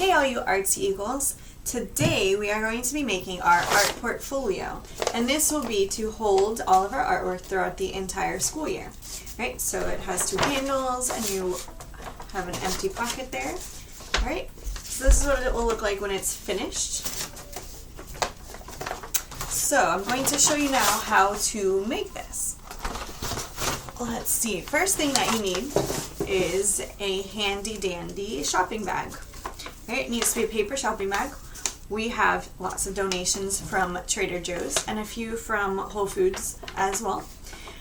Hey all you artsy eagles! Today we are going to be making our art portfolio, and this will be to hold all of our artwork throughout the entire school year. Right, so it has two handles and you have an empty pocket there. Alright, so this is what it will look like when it's finished. So I'm going to show you now how to make this. Let's see, first thing that you need is a handy dandy shopping bag. Right, it needs to be a paper shopping bag. We have lots of donations from Trader Joe's and a few from Whole Foods as well.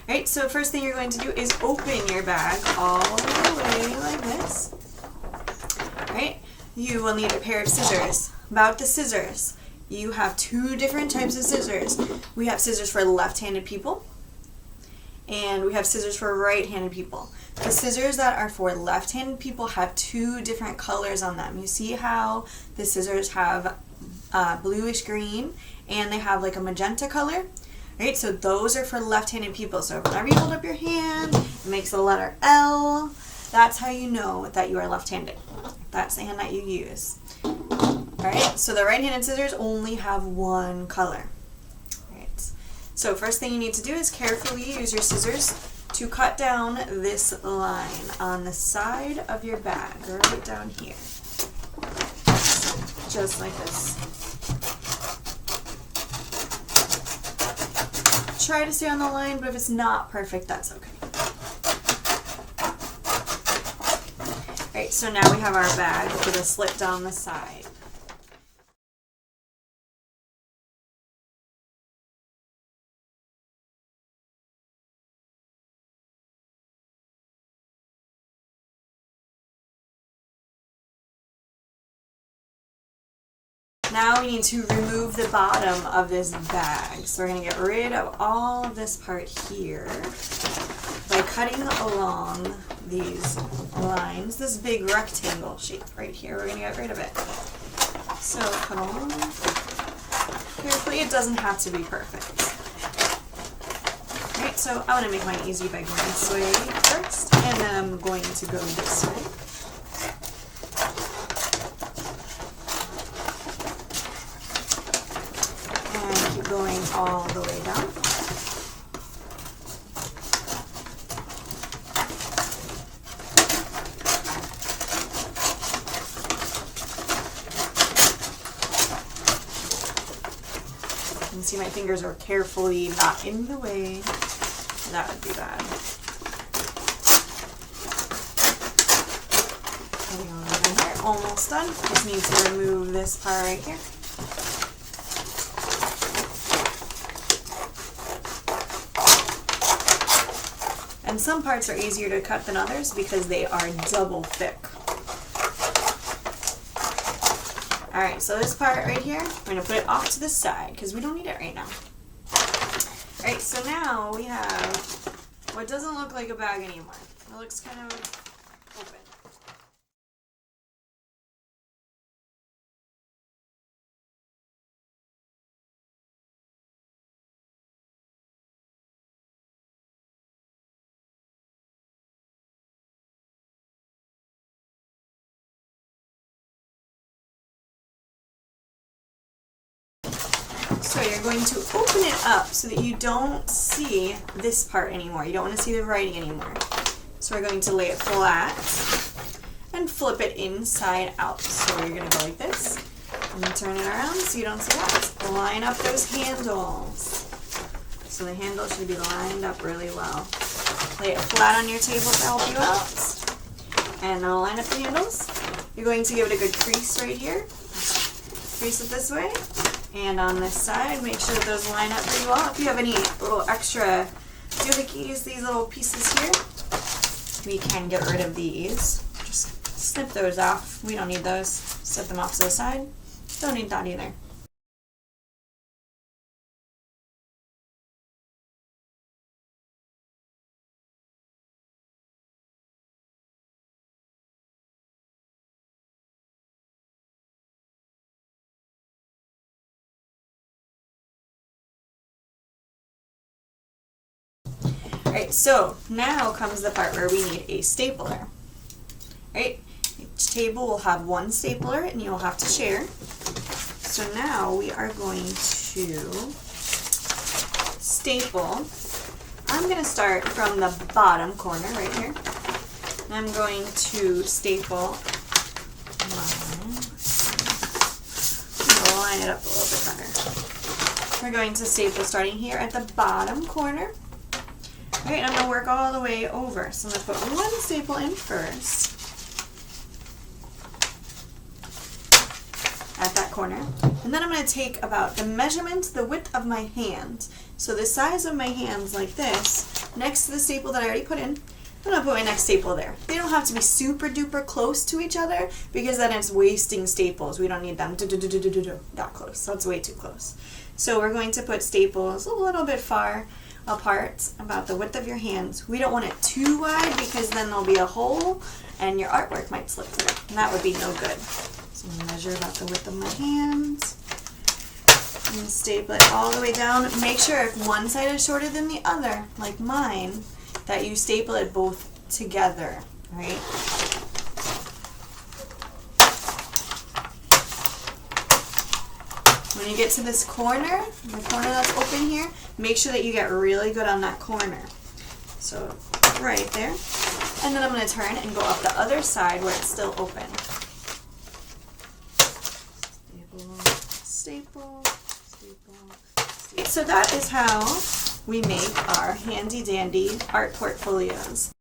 Right, so first thing you're going to do is open your bag all the way like this. Right, you will need a pair of scissors. About the scissors, you have two different types of scissors. We have scissors for left-handed people, and we have scissors for right-handed people. The scissors that are for left-handed people have two different colors on them. You see how the scissors have bluish green and they have like a magenta color? Right, so those are for left-handed people. So whenever you hold up your hand, it makes the letter L. That's how you know that you are left-handed. That's the hand that you use. Alright, so the right-handed scissors only have one color. Right. So first thing you need to do is carefully use your scissors to cut down this line on the side of your bag, right down here. Just like this. Try to stay on the line, but if it's not perfect, that's okay. Alright, so now we have our bag with a slit down the side. Now we need to remove the bottom of this bag. So we're going to get rid of all of this part here by cutting along these lines, this big rectangle shape right here. We're going to get rid of it. So cut along carefully. It doesn't have to be perfect. Alright, so I want to make mine easy by going this way first, and then I'm going to go this way. Going all the way down. You can see my fingers are carefully not in the way. That would be bad. Here, almost done. Just need to remove this part right here. And some parts are easier to cut than others because they are double thick. Alright, so this part right here, we're going to put it off to the side because we don't need it right now. Alright, so now we have what doesn't look like a bag anymore. It looks kind of open. So you're going to open it up so that you don't see this part anymore. You don't want to see the writing anymore. So we're going to lay it flat and flip it inside out. So you're going to go like this and turn it around so you don't see that. Line up those handles. So the handle should be lined up really well. Lay it flat on your table to help you out. And now line up the handles. You're going to give it a good crease right here. Crease it this way. And on this side, make sure that those line up pretty well. If you have any little extra doohickeys, these little pieces here, we can get rid of these. Just snip those off. We don't need those. Set them off to the side. Don't need that either. Alright, so now comes the part where we need a stapler. Right? Each table will have one stapler and you'll have to share. So now we are going to staple. I'm going to start from the bottom corner right here. I'm going to staple I'll line it up a little bit better. We're going to staple starting here at the bottom corner. All right, I'm going to work all the way over. So I'm going to put one staple in first at that corner. And then I'm going to take about the measurement, the width of my hand. So the size of my hands like this, next to the staple that I already put in, I'm going to put my next staple there. They don't have to be super duper close to each other because then it's wasting staples. We don't need them that close. That's way too close. So we're going to put staples a little bit far apart, about the width of your hands. We don't want it too wide because then there'll be a hole and your artwork might slip through. And that would be no good. So I'm going to measure about the width of my hands and staple it all the way down. Make sure if one side is shorter than the other, like mine, that you staple it both together, right? When you get to this corner, the corner that's open here, make sure that you get really good on that corner. So right there. And then I'm going to turn and go up the other side where it's still open. Staple, staple, staple, staple. So that is how we make our handy dandy art portfolios.